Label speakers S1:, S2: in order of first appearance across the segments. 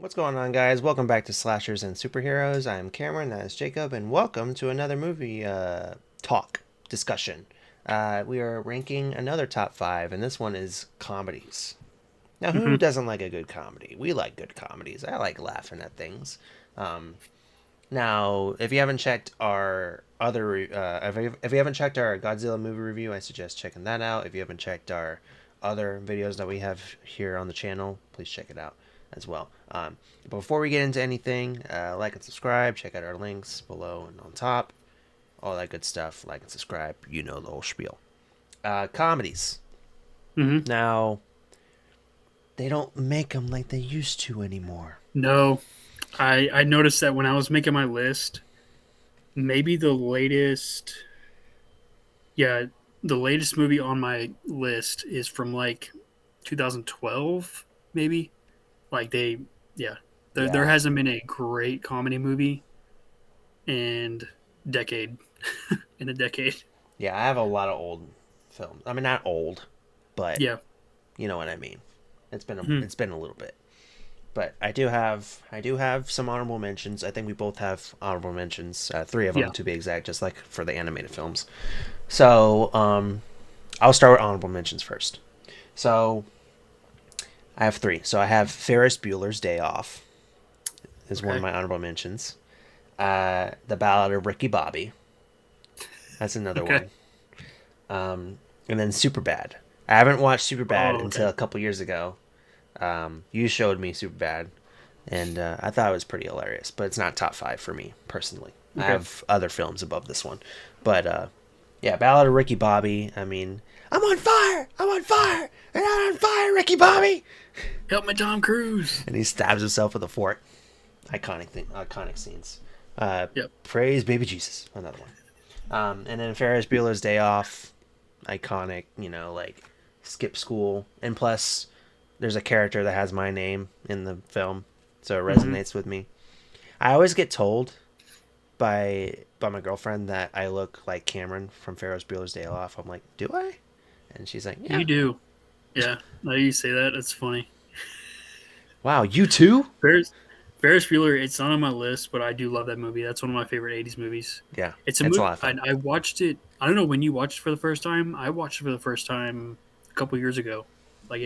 S1: What's going on, guys? Welcome back to Slashers and Superheroes. I'm Cameron, that is Jacob, and welcome to another movie talk discussion. We are ranking another top five, and this one is comedies. Now, who
S2: hmm
S1: doesn't like a good comedy? We like good comedies. I like laughing at things. Um, Now, if you haven't checked our if you haven't checked our Godzilla movie review, I suggest checking that out. If you haven't checked our other videos that we have here on the channel, please check it out as well. Before we get into anything, like and subscribe. Check out our links below and on top. All that good stuff. Like and subscribe. You know the whole spiel. Comedies.
S2: hmm
S1: Now, they don't make them like they used to anymore.
S2: No, I noticed that when I was making my list, maybe yeah, the latest movie on my list is from like 2012, maybe. Like yeah, there
S1: Yeah.
S2: hasn't been a great comedy movie and decade in a decade.
S1: Yeah, I have a lot of old films. I mean, not old, but
S2: Yeah,
S1: you know what I mean.
S2: hmm
S1: It's been a little bit, but I do have some honorable mentions. I think we both have honorable mentions, three of them
S2: yeah.
S1: to be exact, just like for the animated films. So I'll start with honorable mentions first. So I have three. So I have Ferris Bueller's Day Off is one of
S2: Okay,
S1: my honorable mentions. The Ballad of Ricky Bobby. That's another
S2: okay.
S1: one. And then Superbad. I haven't watched Superbad
S2: Oh,
S1: until
S2: okay,
S1: a couple years ago. You showed me Superbad, and I thought it was pretty hilarious. But it's not top five for me personally. I
S2: okay.
S1: have other films above this one, but yeah, Ballad of Ricky Bobby. I mean, I'm on fire, and I'm on fire, Ricky Bobby.
S2: Help me, Tom Cruise.
S1: And he stabs himself with a fork. Iconic thing, iconic scenes.
S2: Yep.
S1: Praise baby Jesus. Another one. And then Ferris Bueller's Day Off, iconic. You know, like skip school, and plus, there's a character that has my name in the film, so it
S2: hmm
S1: resonates with me. I always get told by my girlfriend that I look like Cameron from Ferris Bueller's Day Off. I'm like, do I? And she's like, yeah.
S2: You do. Yeah. Now you say that, that's funny.
S1: Wow, you too?
S2: Ferris Ferris Bueller. It's not on my list, but I do love that movie. That's one of my favorite '80s movies.
S1: Yeah,
S2: It's a
S1: it's a
S2: movie.
S1: lot of fun.
S2: I watched it. I don't know when you watched it for the first time. I watched it for the first time a couple years ago. Like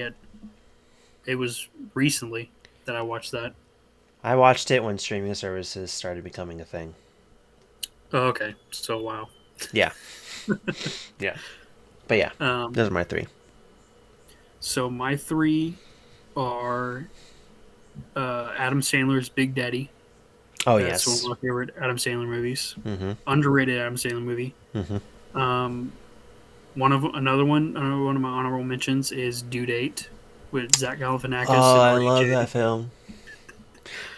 S2: it was recently that I watched that.
S1: I watched it when streaming services started becoming a thing.
S2: Oh, okay. So wow.
S1: Yeah, yeah. But yeah,
S2: Um.
S1: those are my three.
S2: So my three are Adam Sandler's Big Daddy.
S1: Oh
S2: That's one of
S1: yes.
S2: my favorite Adam Sandler movies.
S1: Mm-hmm.
S2: Underrated Adam Sandler movie.
S1: Mm-hmm.
S2: Um, another one of my honorable mentions is Due Date with Zach Galifianakis
S1: Oh,
S2: and
S1: I love
S2: RDJ.
S1: that film.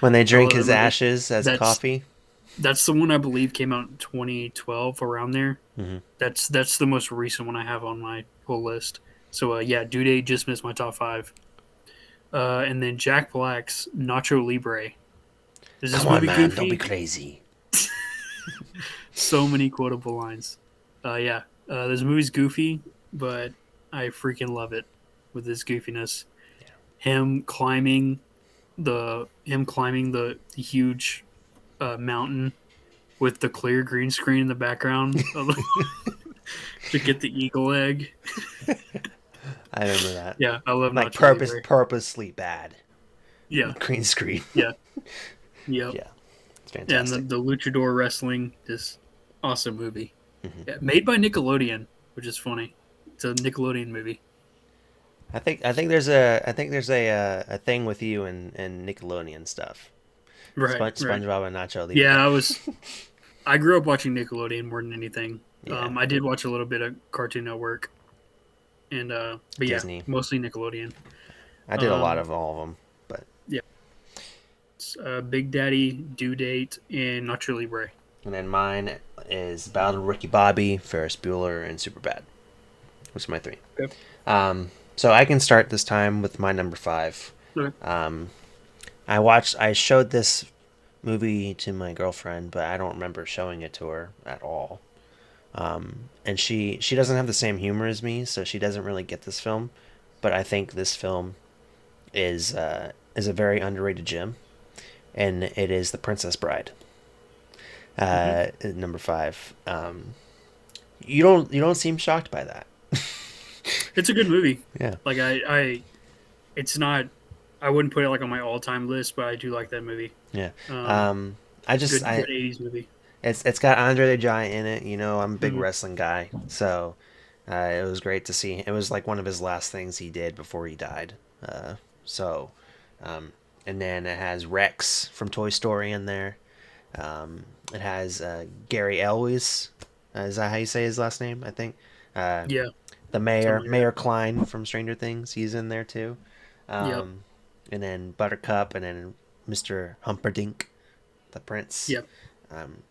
S1: When they
S2: I
S1: drink
S2: love that
S1: his
S2: movie.
S1: ashes as
S2: That's
S1: coffee.
S2: that's the one I believe came out in 2012 around there.
S1: Mm-hmm.
S2: That's the most recent one I have on my whole list. So yeah, Due Date just missed my top five. And then Jack Black's Nacho Libre. Is this
S1: Come on,
S2: movie
S1: man, don't be
S2: goofy?
S1: crazy.
S2: So many quotable lines. Yeah, this movie's goofy, but I freaking love it with this goofiness. Him climbing the huge mountain with the clear green screen in the background to get the eagle egg.
S1: I remember that.
S2: Yeah, I love
S1: Like
S2: Nacho Libre.
S1: purposely bad
S2: Yeah,
S1: green screen.
S2: yeah, yep.
S1: Yeah, it's
S2: And
S1: fantastic.
S2: the luchador wrestling, this awesome movie.
S1: Hmm.
S2: Yeah, made by Nickelodeon, which is funny. It's a Nickelodeon movie.
S1: I think there's a thing with you and Nickelodeon stuff.
S2: Right, right.
S1: SpongeBob and Nacho
S2: Yeah,
S1: Libre.
S2: I grew up watching Nickelodeon more than anything.
S1: Yeah,
S2: I did watch a little bit of Cartoon Network, and but yeah,
S1: Disney.
S2: mostly Nickelodeon.
S1: I did a lot
S2: Um,
S1: of all of them, but
S2: yeah, it's, Big Daddy, Due Date, and Nacho Libre.
S1: and then mine is Battle of Ricky Bobby, Ferris Bueller, and Superbad. Those are my three.
S2: Okay.
S1: So I can start this time with my number five.
S2: Okay.
S1: Um, I showed this movie to my girlfriend, but I don't remember showing it to her at all. And she doesn't have the same humor as me, so she doesn't really get this film. But I think this film is a very underrated gem. and it is The Princess Bride.
S2: Hmm.
S1: Number five. You don't seem shocked by that.
S2: It's a good movie.
S1: Yeah,
S2: Like it's not. I wouldn't put it like on my all-time list, but I do like that movie.
S1: yeah.
S2: Um,
S1: Um, I just
S2: good
S1: I
S2: '80s movie.
S1: it's got Andre the Giant in it. You know, I'm a big
S2: Hmm.
S1: wrestling guy, so it was great to see. It was like one of his last things he did before he died. So, um, and then it has Rex from Toy Story in there. It has Gary Elwes. Is that how you say his last name? I think. Uh,
S2: Yeah,
S1: the
S2: something
S1: mayor,
S2: like that.
S1: Mayor Klein from Stranger Things. He's in there too.
S2: Yep,
S1: Um, and then Buttercup, and then Mr. Humperdinck, the prince.
S2: yep.
S1: Um,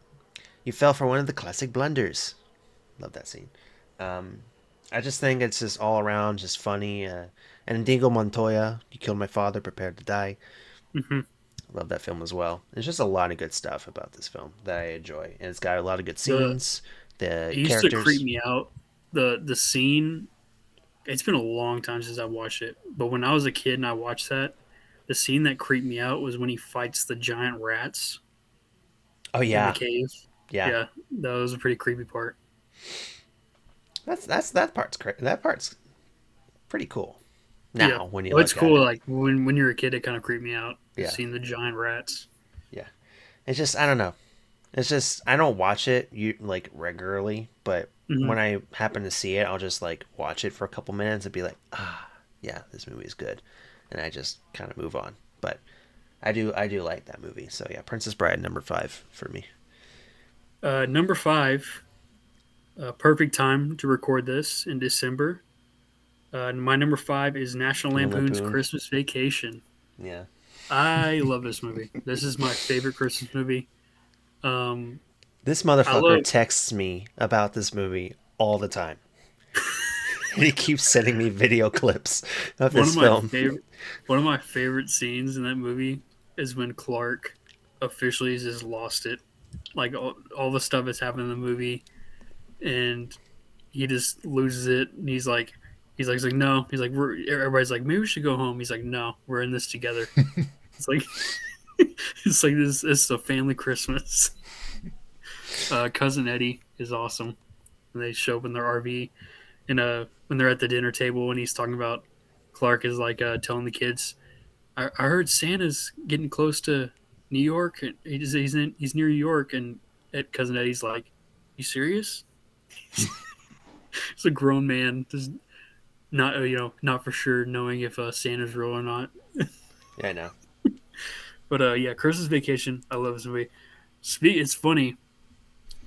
S1: you fell for one of the classic blunders. Love that scene. Um, I just think it's just all around just funny. And Dingo Montoya, You Killed My Father, Prepared to Die.
S2: Hmm.
S1: Love that film as well. There's just a lot of good stuff about this film that I enjoy, and it's got a lot of good
S2: The
S1: scenes. The
S2: It used to creep
S1: characters.
S2: me out. The scene. It's been a long time since I watched it, but when I was a kid and I watched that, the scene that creeped me out was when he fights the giant rats
S1: Oh
S2: in the
S1: yeah,
S2: cave.
S1: yeah.
S2: Yeah, that was a pretty creepy part.
S1: That part's pretty cool.
S2: Yeah,
S1: Now when you
S2: well, it's
S1: look at
S2: cool.
S1: it,
S2: Like when you're a kid, it kind of creeped me out just
S1: yeah,
S2: seeing the giant rats.
S1: yeah. It's just I don't know. It's just I don't watch it like regularly, but
S2: Hmm.
S1: when I happen to see it, I'll just like watch it for a couple minutes and be like, yeah, this movie is good, and I just kind of move on. But I do like that movie. So yeah, Princess Bride number five for me.
S2: Number five, perfect time to record this in December. My number five is National
S1: National
S2: Lampoon's
S1: Lampoon.
S2: Christmas Vacation.
S1: Yeah.
S2: I love this movie. This is my favorite Christmas movie. Um,
S1: This
S2: I
S1: motherfucker
S2: love
S1: texts me about this movie all the time. And he keeps sending me video clips of
S2: one
S1: this
S2: of my
S1: film.
S2: favorite one of my favorite scenes in that movie is when Clark officially has just lost it. Like all the stuff that's happened in the movie, and he just loses it. And he's like no. He's like everybody's like maybe we should go home. He's like no, we're in this together. It's like it's like this. It's a family Christmas. Cousin Eddie is awesome. And they show up in their RV, and when they're at the dinner table, and he's talking about Clark is like telling the kids, I heard Santa's getting close to New York. And he's near New York, and cousin Eddie's like, "You serious?" It's a grown man, just not not for sure knowing if Santa's real or not.
S1: Yeah, I know.
S2: But yeah, Christmas Vacation. I love this movie. It's funny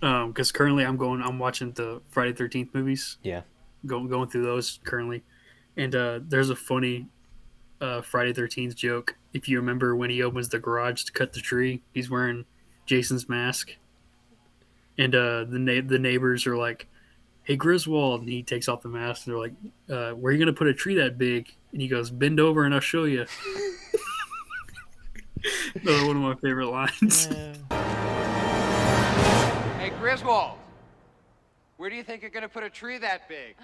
S2: because currently I'm watching the Friday 13th movies,
S1: Yeah.
S2: going through those currently, and there's a funny Friday 13th joke. If you remember when he opens the garage to cut the tree, he's wearing Jason's mask, and the neighbors are like, "Hey Griswold," and he takes off the mask. And they're like, "Where are you gonna put a tree that big?" And he goes, "Bend over and I'll show you." Another one of my favorite lines.
S3: Hey, Griswold, where do you think you're gonna put a tree that big?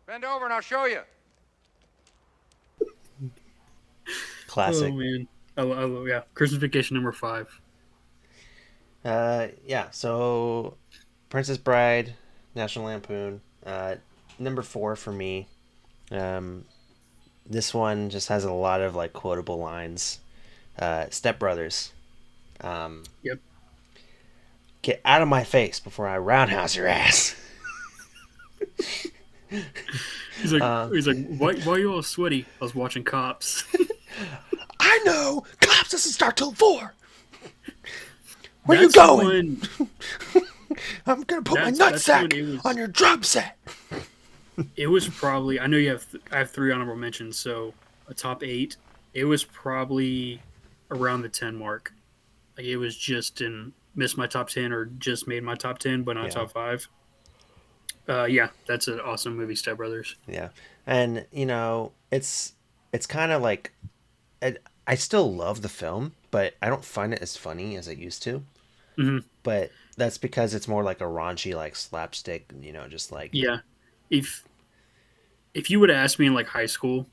S3: Bend over and I'll show you.
S2: Oh
S1: Classic.
S2: man, yeah, Christmas Vacation number five.
S1: Yeah. So, Princess Bride, National Lampoon. Number four for me. Um, this one just has a lot of like quotable lines. Step Brothers. Um,
S2: Yep.
S1: Get out of my face before I roundhouse your ass.
S2: He's like,
S1: Uh,
S2: why are you all sweaty? I was watching Cops.
S1: I know. Cops doesn't start till 4. Where you
S2: That's
S1: going?
S2: when
S1: I'm gonna put my
S2: that's when
S1: nutsack on your drum set.
S2: it was probably. I know you have. I have three honorable mentions, so a top eight. It was probably around the 10 mark. Like it was just in missed my top 10 or just made my top 10, but not
S1: Yeah.
S2: top five. Yeah, that's an awesome movie, Step Brothers.
S1: Yeah, and it's kind of like I still love the film, but I don't find it as funny as I used to.
S2: Hmm.
S1: But that's because it's more like a raunchy, like slapstick, just like
S2: Yeah, if you would have asked me in like high school,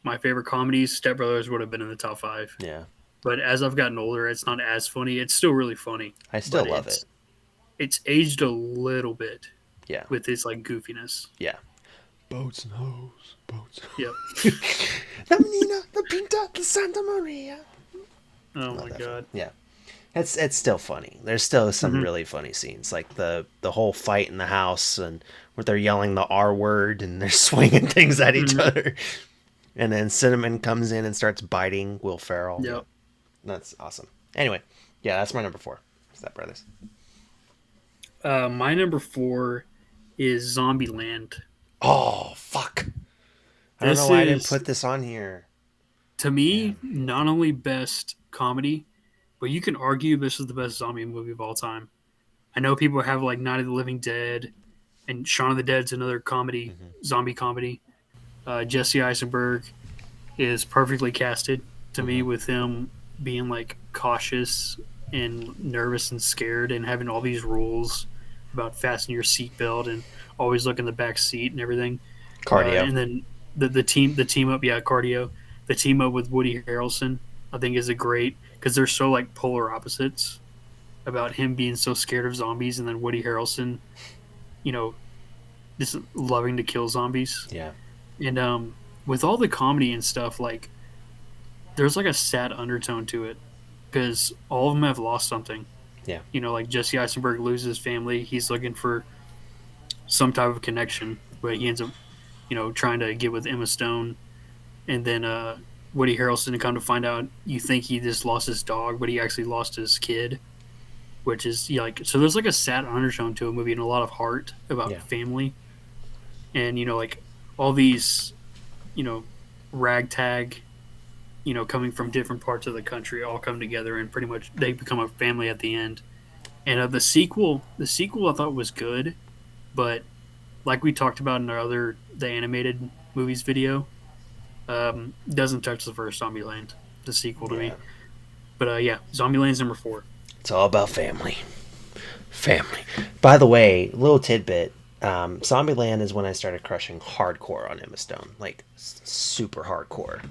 S2: my favorite comedies, Step Brothers would have been in the top five.
S1: yeah,
S2: But as I've gotten older, it's not as funny. It's still really funny.
S1: I still
S2: but
S1: love it.
S2: It's aged a little bit
S1: Yeah.
S2: with its like goofiness.
S1: Yeah. Boats and hoes. Boats.
S2: Yep.
S1: The Nina, the Pinta, the Santa Maria.
S2: Oh my god.
S1: Yeah. It's still funny. There's still some
S2: Mm-hmm.
S1: really funny scenes, like the whole fight in the house and where they're yelling the R word and they're swinging things at each
S2: Mm-hmm.
S1: other. And then Cinnamon comes in and starts biting Will Ferrell.
S2: Yep.
S1: That's awesome. Anyway, yeah, that's my number 4. Step Brothers.
S2: My number 4 is Zombieland.
S1: Oh, fuck. I don't
S2: This
S1: know why I didn't
S2: is-
S1: put this on here.
S2: To me, not only best comedy, but you can argue this is the best zombie movie of all time. I know people have like Night of the Living Dead and Shaun of the Dead's another comedy, zombie comedy. Jesse Eisenberg is perfectly casted to me with him being like cautious and nervous and scared and having all these rules about fastening your seatbelt and always look in the back seat and everything.
S1: Cardio.
S2: And then the team up, cardio. The team up with Woody Harrelson, I think, is a great because they're so like polar opposites about him being so scared of zombies and then Woody Harrelson, just loving to kill zombies.
S1: Yeah.
S2: And with all the comedy and stuff, like there's like a sad undertone to it because all of them have lost something.
S1: Yeah.
S2: Like Jesse Eisenberg loses his family. He's looking for some type of connection, but he ends up, trying to get with Emma Stone. And then Woody Harrelson, to come to find out, you think he just lost his dog, but he actually lost his kid, which is so there's like a sad undertone to a movie and a lot of heart about family. And, like all these, ragtag, coming from different parts of the country all come together and pretty much they become a family at the end. And the sequel I thought was good, but like we talked about in the animated movies video, doesn't touch the first Zombieland, the sequel to me. But Zombieland's number 4.
S1: It's all about family. Family. By the way, little tidbit. Zombieland is when I started crushing hardcore on Emma Stone, like super hardcore.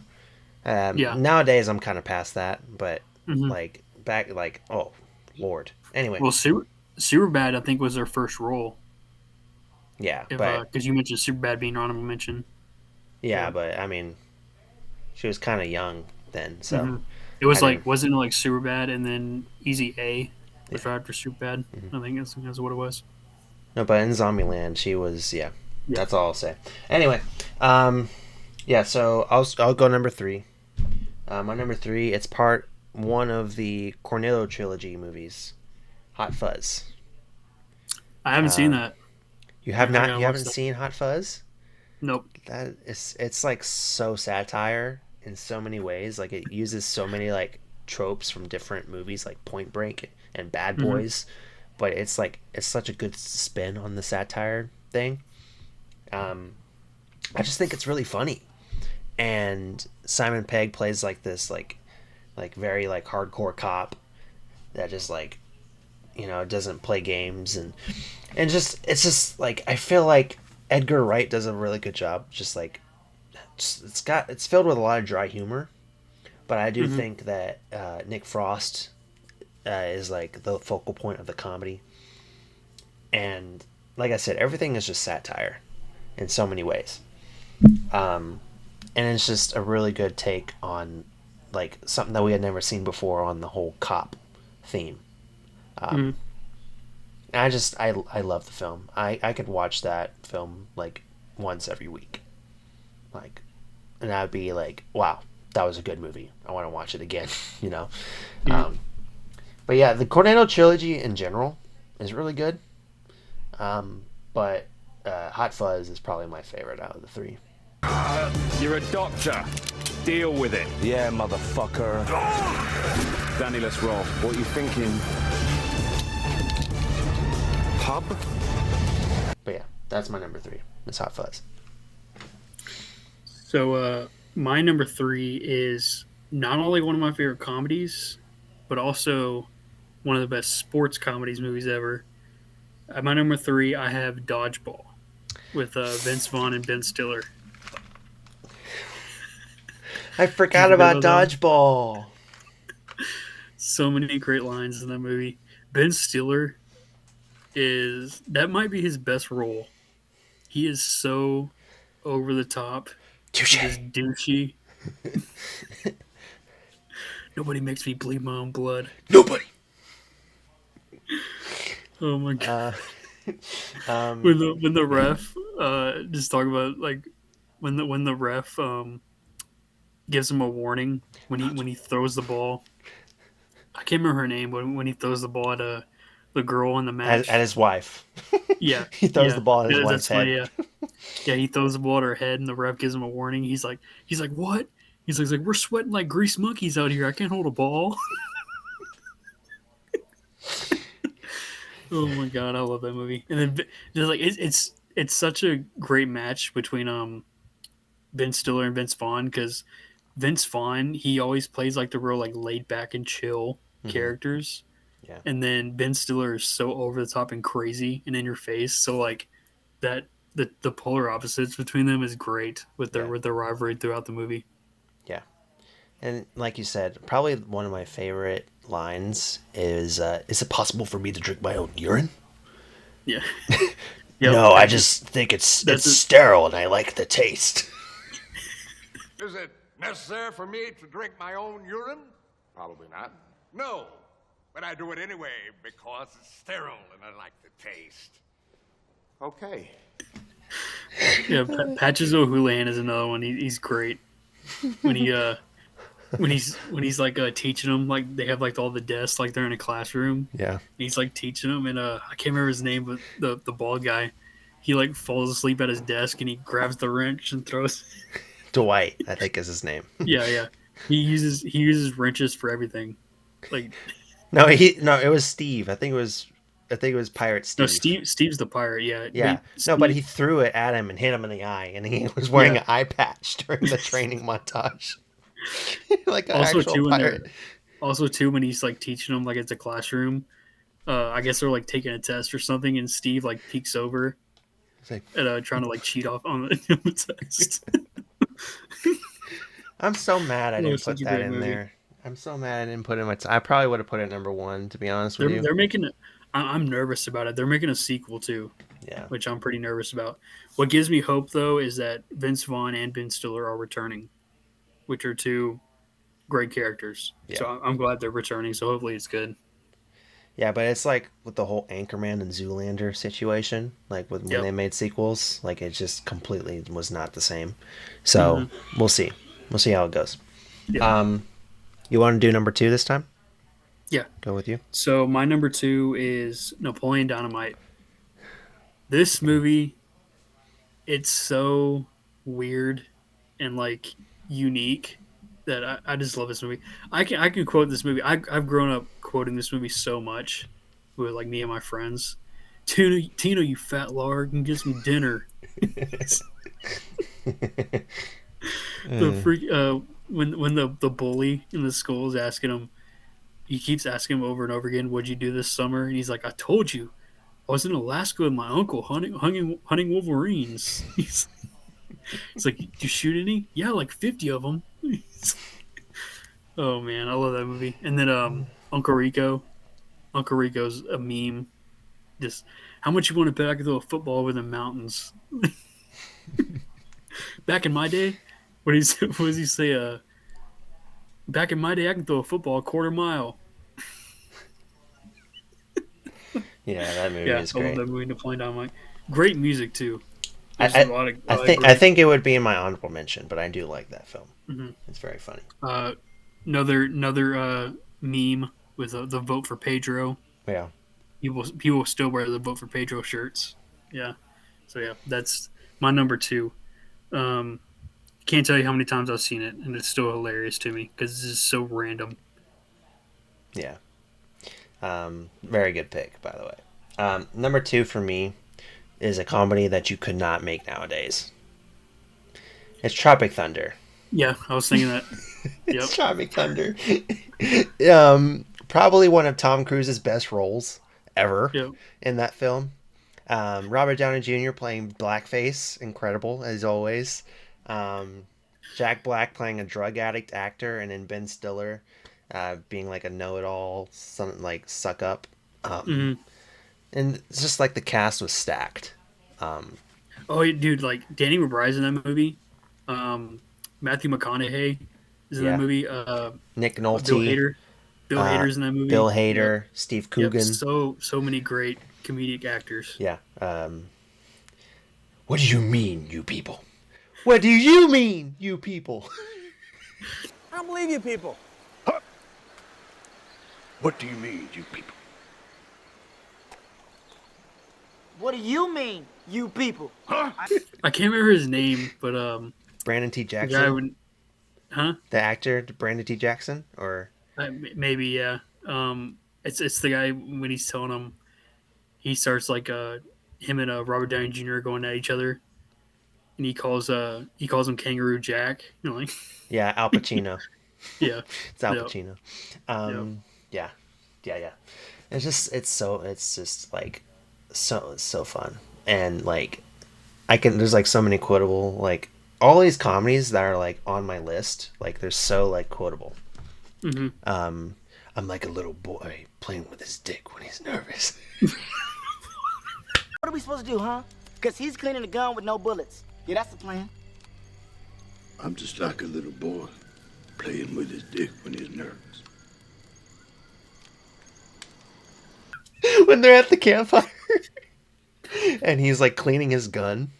S1: Nowadays I'm kind of past that, but like back, like oh lord. Anyway,
S2: Well, Superbad I think was their first role.
S1: Yeah,
S2: but because you mentioned Superbad being honorable mention.
S1: Yeah, but I mean, she was kind of young then, so
S2: it was wasn't it like Superbad and then Easy A was right after Superbad. I think that's what it was.
S1: No, but in Zombieland, she was That's all I'll say. Anyway, so I'll go number 3. My number 3, it's part 1 of the Cornetto trilogy movies, Hot Fuzz.
S2: I haven't seen that.
S1: You have not? You haven't seen Hot Fuzz?
S2: Nope.
S1: It's like so satire in so many ways. Like it uses so many like tropes from different movies, like Point Break and Bad Boys, but it's such a good spin on the satire thing. I just think it's really funny, and Simon Pegg plays like this like very like hardcore cop that just like doesn't play games and it's just like I feel like Edgar Wright does a really good job. It's filled with a lot of dry humor, but I do think that Nick Frost is like the focal point of the comedy, and like I said, everything is just satire in so many ways, and it's just a really good take on like something that we had never seen before on the whole cop theme. I love the film. I could watch that film like once every week, and I'd be like, wow, that was a good movie. I want to watch it again. But yeah, the Cornetto trilogy in general is really good, but Hot Fuzz is probably my favorite out of the 3.
S4: You're a doctor. Deal with it.
S5: Yeah, motherfucker.
S4: Danny, let's roll.
S5: What you thinking? Pub?
S1: But yeah, that's my number 3. It's Hot Fuzz.
S2: So my number 3 is not only one of my favorite comedies, but also one of the best sports comedies movies ever. At my number 3, I have Dodgeball with Vince Vaughn and Ben Stiller.
S1: I forgot about Dodgeball.
S2: So many great lines in that movie. Ben Stiller that might be his best role. He is so over the top,
S1: Touche.
S2: just douchey. Nobody makes me bleed my own blood.
S1: Nobody.
S2: Oh my god!
S1: Um,
S2: When the ref just talk about like when the ref gives him a warning when he throws the ball. I can't remember her name, but when he throws the ball at the girl in the match.
S1: at his wife.
S2: Yeah,
S1: He throws the ball at his
S2: Yeah,
S1: wife's head.
S2: funny, yeah. Yeah, he throws the ball at her head, and the ref gives him a warning. He's like, what? He's like, we're sweating like grease monkeys out here. I can't hold a ball. Oh my god, I love that movie. And then just like it's such a great match between Ben Stiller and Vince Vaughn because Vince Vaughn he always plays like the real like laid back and chill characters.
S1: Yeah.
S2: And then Ben Stiller is so over the top and crazy and in your face. So like that the polar opposites between them is great with their rivalry throughout the movie.
S1: Yeah. And like you said, probably one of my favorite lines is it possible for me to drink my own urine?
S2: Yeah.
S1: No, I just think it's sterile and I like the taste.
S6: Is it necessary for me to drink my own urine? Probably not. No, but I do it anyway because it's sterile and I like the taste. Okay.
S2: Yeah, Patches O'Houlihan is another one. He's great. When he's like teaching them, like they have like all the desks, like they're in a classroom.
S1: Yeah.
S2: He's like teaching them, and I can't remember his name, but the bald guy, he like falls asleep at his desk and he grabs the wrench and throws.
S1: Dwight, I think is his name.
S2: Yeah. He uses wrenches for everything. Like
S1: No, it was Steve. I think it was Pirate Steve.
S2: no, Steve's the pirate. Yeah.
S1: Yeah. But he threw it at him and hit him in the eye, and he was wearing an eye patch during the training montage. Like an actual pirate.
S2: Also, too, when he's like teaching them, like it's a classroom. I guess they're like taking a test or something, and Steve like peeks over
S1: like,
S2: and trying to like cheat off on the test.
S1: I'm so mad I didn't put that in there. I'm so mad I didn't put it in my. I probably would have put it number one, to be honest with you.
S2: They're making it. I'm nervous about it. They're making a sequel too.
S1: Yeah.
S2: Which I'm pretty nervous about. What gives me hope though is that Vince Vaughn and Ben Stiller are returning, which are two great characters.
S1: Yeah.
S2: So I'm glad they're returning. So hopefully it's good.
S1: Yeah, but it's like with the whole Anchorman and Zoolander situation, like when they made sequels, like it just completely was not the same. So we'll see. We'll see how it goes.
S2: Yeah.
S1: You want to do number 2 this time?
S2: Yeah.
S1: Go with you.
S2: So my number 2 is Napoleon Dynamite. This movie, it's so weird and like unique that I just love this movie. I can quote this movie. I've grown up quoting this movie so much with like me and my friends. Tino, you fat lard, can get me dinner. The freak when the bully in the school is asking him, he keeps asking him over and over again, "What'd you do this summer?" And he's like, "I told you, I was in Alaska with my uncle hunting wolverines." He's like, "Did you shoot any?" "Yeah, like 50 of them." Oh man, I love that movie. And then Uncle Rico. Uncle Rico's a meme. Just how much you want to bet I could throw a football over the mountains? Back in my day, what does he say? Back in my day, I can throw a football a quarter mile.
S1: Yeah, that movie is great.
S2: I love that movie, Napoleon Dynamite. Great music too.
S1: I think it would be in my honorable mention, but I do like that film. Mm-hmm. It's very funny.
S2: Another meme with the vote for Pedro.
S1: Yeah.
S2: People still wear the vote for Pedro shirts. Yeah. So yeah, that's my number 2. Can't tell you how many times I've seen it, and it's still hilarious to me because it's just so random.
S1: Yeah. Very good pick, by the way. Number 2 for me is a comedy that you could not make nowadays. It's Tropic Thunder.
S2: Yeah, I was thinking that.
S1: It's Tropic Thunder. Probably one of Tom Cruise's best roles ever in that film. Robert Downey Jr. playing blackface, incredible as always. Jack Black playing a drug addict actor, and then Ben Stiller being like a know-it-all, something like suck up.
S2: Mhm.
S1: And it's just like the cast was stacked.
S2: Oh, dude, like Danny McBride's in that movie. Matthew McConaughey is in
S1: Yeah.
S2: that movie.
S1: Nick
S2: Bill
S1: Nolte,
S2: Hader. Bill Hader's in that movie.
S1: Bill
S2: Yep.
S1: Hader, Steve
S2: Yep.
S1: Coogan.
S2: So many great comedic actors.
S1: Yeah. What do you mean, you people? What do you mean, you people?
S7: I don't believe you people.
S6: What do you mean, you people?
S7: What do you mean, you people?
S2: I can't remember his name, but
S1: Brandon T.
S2: the guy
S1: Jackson,
S2: would, huh?
S1: the actor, Brandon T. Jackson, or
S2: Maybe yeah. It's the guy when he's telling him, he starts like him and Robert Downey Jr. going at each other, and he calls him Kangaroo Jack. You know, like
S1: yeah, Al Pacino.
S2: yeah,
S1: It's Al
S2: Yep.
S1: Pacino. Yeah. It's just like so fun, and like there's like so many quotable, like all these comedies that are like on my list, like they're so like quotable.
S2: hmm
S1: I'm like a little boy playing with his dick when he's nervous.
S7: What are we supposed to do, huh? Because he's cleaning the gun with no bullets. Yeah, that's the plan.
S8: I'm just like a little boy playing with his dick when he's nervous.
S1: When they're at the campfire, and he's like cleaning his gun,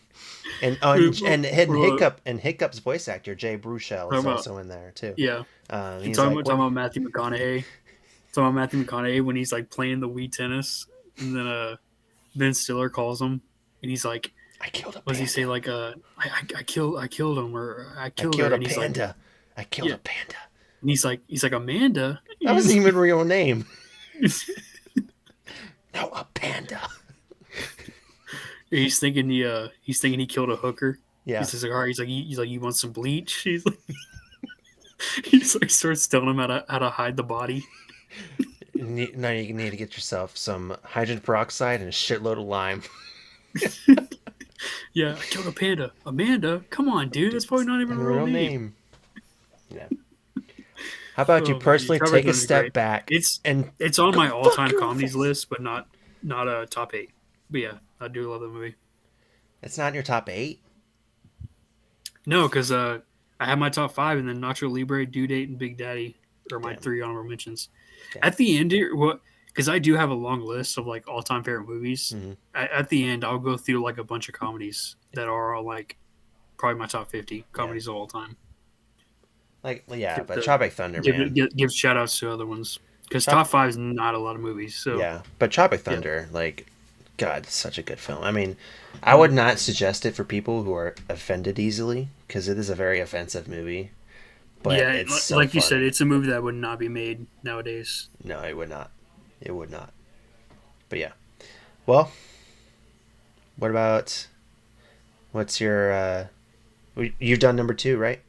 S1: and Hiccup's voice actor Jay Baruchel is also in there too.
S2: yeah.
S1: He's
S2: Talking
S1: like,
S2: about Matthew McConaughey. Talking about Matthew McConaughey when he's like playing the Wii tennis, and then Ben Stiller calls him, and he's like,
S1: I killed a panda.
S2: what does he say? Like, I killed him, or I
S1: I
S2: killed
S1: killed
S2: her.
S1: a
S2: And he's like,
S1: panda. I killed
S2: Yeah.
S1: a panda.
S2: and he's like Amanda.
S1: That wasn't even a real name. No, a panda.
S2: He's thinking he killed a hooker.
S1: Yeah.
S2: He's just like, all right. He's like, you want some bleach? He's like, he's like starts telling him how to hide the body.
S1: Now you need to get yourself some hydrogen peroxide and a shitload of lime.
S2: Yeah, I killed a panda. Amanda, come on, dude. That's probably not even a real name.
S1: Yeah. How about you
S2: Oh, man,
S1: personally
S2: Trevor
S1: take a
S2: Noah's
S1: step
S2: great.
S1: back?
S2: It's on my all-time comedies list, but not a top 8. But yeah, I do love the movie.
S1: It's not in your top 8.
S2: No, because I have my top 5, and then Nacho Libre, Due Date, and Big Daddy are my
S1: Damn.
S2: 3 honorable mentions.
S1: Damn.
S2: At the end here, because I do have a long list of like all-time favorite movies.
S1: Mhm.
S2: At the end, I'll go through like a bunch of comedies that are like probably my top 50 comedies of all time.
S1: Like, yeah,
S2: Give
S1: but
S2: the-
S1: Tropic Thunder, man.
S2: Give shout outs to other ones because
S1: Trop-
S2: top 5 is not a lot of movies. So
S1: Yeah, but Tropic Thunder, like, God, it's such a good film. I mean, I would not suggest it for people who are offended easily because it is a very offensive movie. But
S2: yeah,
S1: it's so
S2: like you
S1: funny.
S2: said, it's a movie that would not be made nowadays.
S1: No, it would not. It would not. But yeah. Well, what about what's your you've done number 2, right?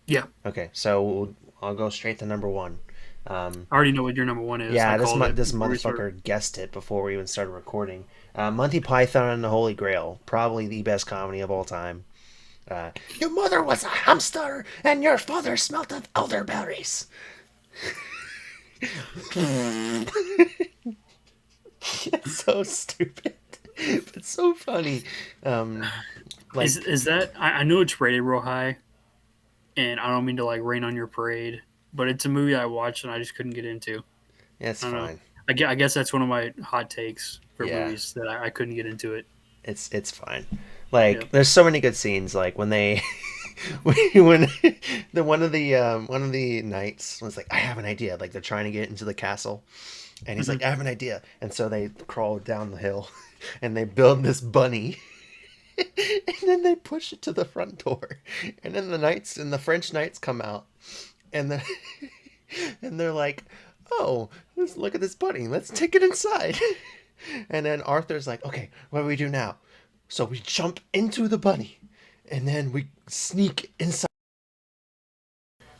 S2: Yeah,
S1: Okay, so I'll go straight to number 1.
S2: I already know what your number 1 is.
S1: Yeah,
S2: I
S1: this
S2: called it
S1: this
S2: before we started.
S1: motherfucker guessed it before we even started recording. Monty Python and the Holy Grail, probably the best comedy of all time. Your mother was a hamster, and your father smelt of elderberries. It's so stupid, but so funny. Like,
S2: Is that I know it's rated real high, and I don't mean to like rain on your parade, but it's a movie I watched and I just couldn't get into.
S1: it's
S2: I don't know.
S1: fine.
S2: I guess that's one of my hot takes for
S1: Yeah.
S2: movies that I couldn't get into it.
S1: It's fine. Like,
S2: Yeah.
S1: there's so many good scenes. Like when they, when the one of the knights was like, I have an idea. Like they're trying to get into the castle, and he's like, I have an idea. And so they crawl down the hill, and they build this bunny, and then they push it to the front door, and then the French knights come out, and then and they're like, oh, let's look at this bunny. Let's take it inside. And then Arthur's like, okay, what do we do now? So we jump into the bunny, and then we sneak inside.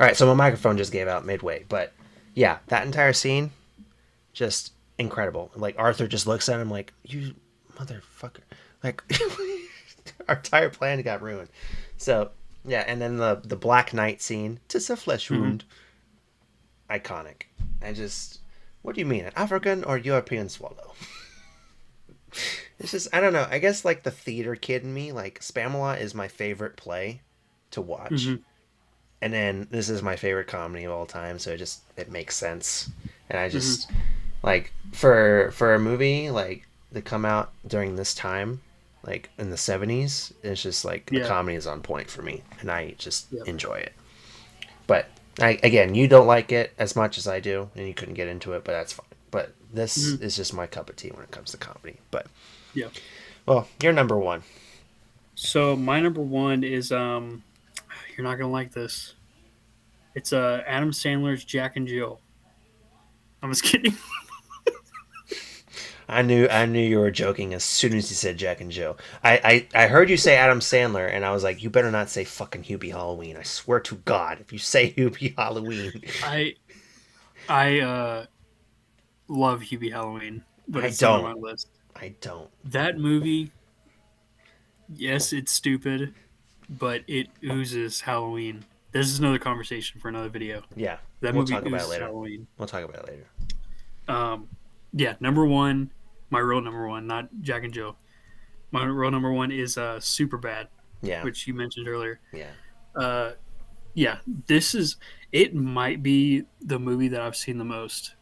S1: All right, so my microphone just gave out midway, but yeah, that entire scene, just incredible. Like Arthur just looks at him like, you motherfucker. Like, our entire plan got ruined. So yeah, and then the Black Knight scene, 'tis a flesh wound. iconic. What do you mean, an African or European swallow? It's just, I don't know. I guess like the theater kid in me, like Spamalot is my favorite play to watch.
S2: Mm-hmm.
S1: And then this is my favorite comedy of all time, so it makes sense. And I just like for a movie like that come out during this time, like in the 70s, it's just like the comedy is on point for me, and I just enjoy it. But again, you don't like it as much as I do, and you couldn't get into it, but that's fine. But this is just my cup of tea when it comes to comedy. But well, you're number one.
S2: So my number one is you're not gonna like this. It's Adam Sandler's Jack and Jill. I'm just kidding.
S1: I knew you were joking as soon as you said Jack and Jill. I heard you say Adam Sandler, and I was like, you better not say fucking Hubie Halloween. I swear to God, if you say Hubie Halloween.
S2: I love Hubie Halloween, but it's
S1: don't.
S2: not on my list.
S1: I don't.
S2: That movie, yes, it's stupid, but it oozes Halloween. This is another conversation for another video.
S1: Yeah,
S2: that
S1: we'll
S2: movie
S1: talk about it
S2: oozes
S1: later.
S2: Halloween.
S1: We'll talk about it later.
S2: Yeah, number one, my real number one, not Jack and Jill. My real number one is Superbad.
S1: Yeah,
S2: which you mentioned earlier.
S1: Yeah.
S2: It might be the movie that I've seen the most.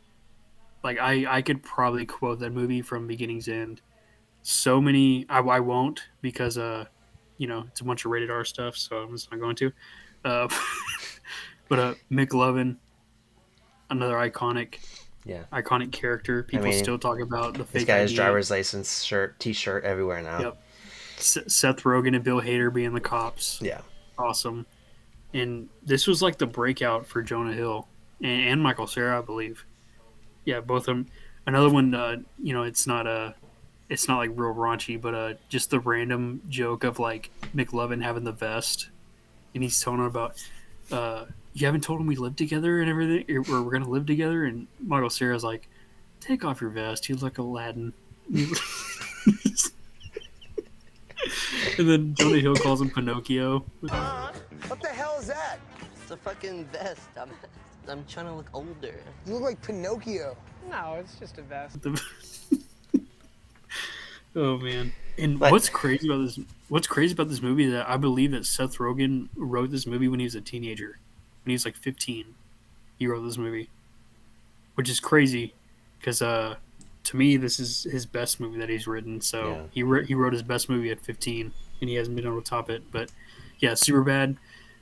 S2: Like I could probably quote that movie from beginning to end. So many, I won't because it's a bunch of rated R stuff, so I'm just not going to. But McLovin, another iconic character. People still talk about the fake.
S1: He's got his
S2: ID.
S1: driver's license T-shirt everywhere now.
S2: Yep. Seth Rogen and Bill Hader being the cops.
S1: Yeah.
S2: Awesome. And this was like the breakout for Jonah Hill and Michael Cera, I believe. Yeah, both of them. Another one, it's not like real raunchy, but just the random joke of like McLovin having the vest, and he's telling him about, you haven't told him we live together and everything, or we're gonna live together, and Michael Cera's like, take off your vest, you look Aladdin. And then Jonah Hill calls him Pinocchio.
S9: What the hell is that?
S10: It's a fucking vest. I'm trying to look older.
S9: You look like Pinocchio.
S11: No, it's just a vest.
S2: Oh man! And what's crazy about this movie is that I believe that Seth Rogen wrote this movie when he was a teenager, when he was like 15. He wrote this movie, which is crazy, because to me this is his best movie that he's written. So he wrote his best movie at 15, and he hasn't been able to top it. But yeah, Superbad.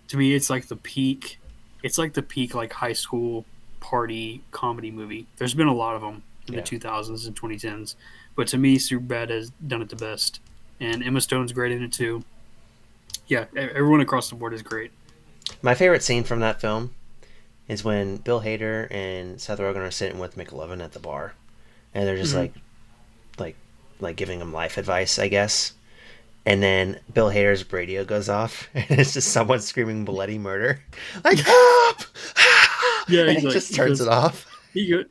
S2: To me, it's like the peak. It's like the peak like high school party comedy movie. There's been a lot of them in the 2000s and 2010s, but to me, Superbad has done it the best. And Emma Stone's great in it too. Yeah, everyone across the board is great.
S1: My favorite scene from that film is when Bill Hader and Seth Rogen are sitting with McLovin at the bar, and they're just like giving him life advice, I guess. And then Bill Hader's radio goes off, and it's just someone screaming bloody murder, like help!
S2: Yeah,
S1: and he just turns it off.
S2: He goes.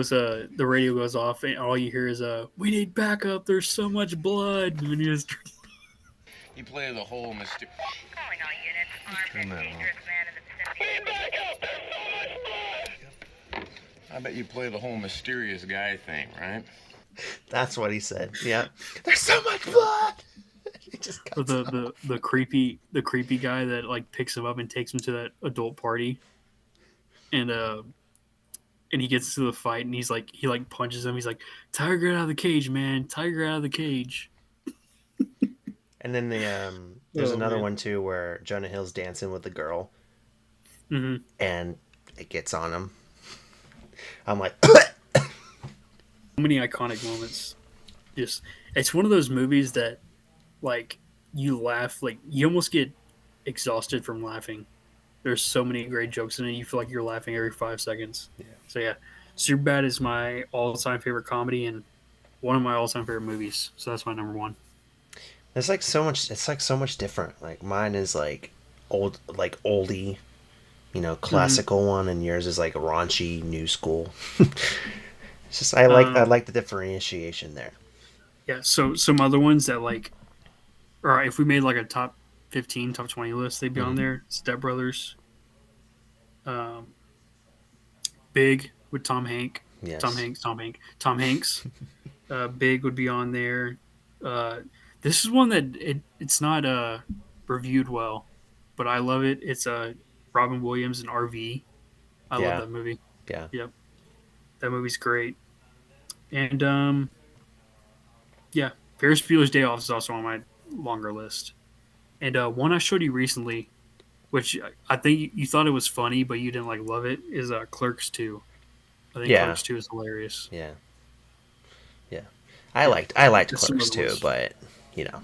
S2: The radio goes off, and all you hear is "We need backup. There's so much blood." And he just...
S12: You play the whole mysterious.
S13: Calling all units. Armed and dangerous man in the vicinity.
S12: I bet you play the whole mysterious guy thing, right?
S1: That's what he said. Yeah. There's so much blood. He just
S2: the creepy guy that like picks him up and takes him to that adult party, and he gets to the fight, and he punches him. He's like, "Tiger, out of the cage, man! Tiger, out of the cage!"
S1: And then there's another one too where Jonah Hill's dancing with the girl, and it gets on him. I'm like,
S2: so many iconic moments. Just it's one of those movies that, like, you laugh, like you almost get exhausted from laughing. There's so many great jokes in it. You feel like you're laughing every 5 seconds. Yeah. So yeah, Superbad is my all-time favorite comedy and one of my all-time favorite movies. So that's my number one.
S1: It's like so much different. Like mine is like oldie, classical one, and yours is like raunchy, new school. It's just I like the differentiation there.
S2: Yeah. So some other ones that like, all right, if we made like a top 15, top 20 list, they'd be on there. Step Brothers. Big with Tom Hanks.
S1: Yes.
S2: Tom Hanks. Big would be on there. This is one that it's not reviewed well, but I love it. It's Robin Williams and RV. I love that movie.
S1: Yeah.
S2: Yep. That movie's great. And yeah, Ferris Bueller's Day Off is also on my longer list. And one I showed you recently, which I think you thought it was funny, but you didn't like love it, is Clerks 2. I think Clerks 2 is hilarious.
S1: Yeah. Yeah. I liked Clerks 2, but you know,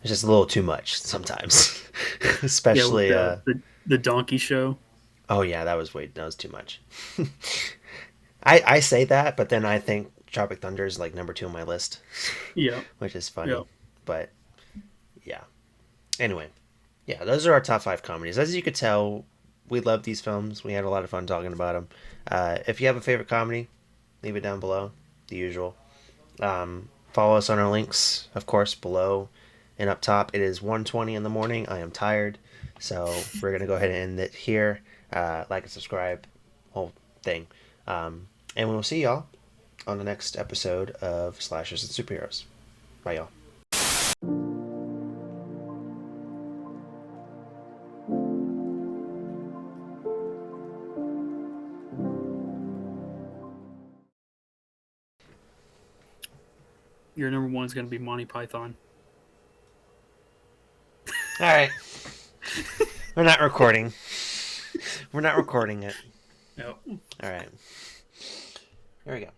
S1: it's just a little too much sometimes. Especially
S2: the donkey show.
S1: Oh yeah, that was too much. I say that, but then I think Tropic Thunder is like number 2 on my list.
S2: Yeah.
S1: Which is funny. Yeah. But yeah. Anyway, yeah, those are our top 5 comedies. As you could tell, we love these films. We had a lot of fun talking about them. If you have a favorite comedy, leave it down below. The usual. Follow us on our links, of course, below and up top. It is 1:20 in the morning. I am tired, so we're going to go ahead and end it here. Like and subscribe, whole thing. And we'll see y'all on the next episode of Slashers and Superheroes. Bye, y'all.
S2: Your number 1 is going to be Monty Python.
S1: All right. We're not recording. We're not recording it.
S2: Yep.
S1: All right. There we go.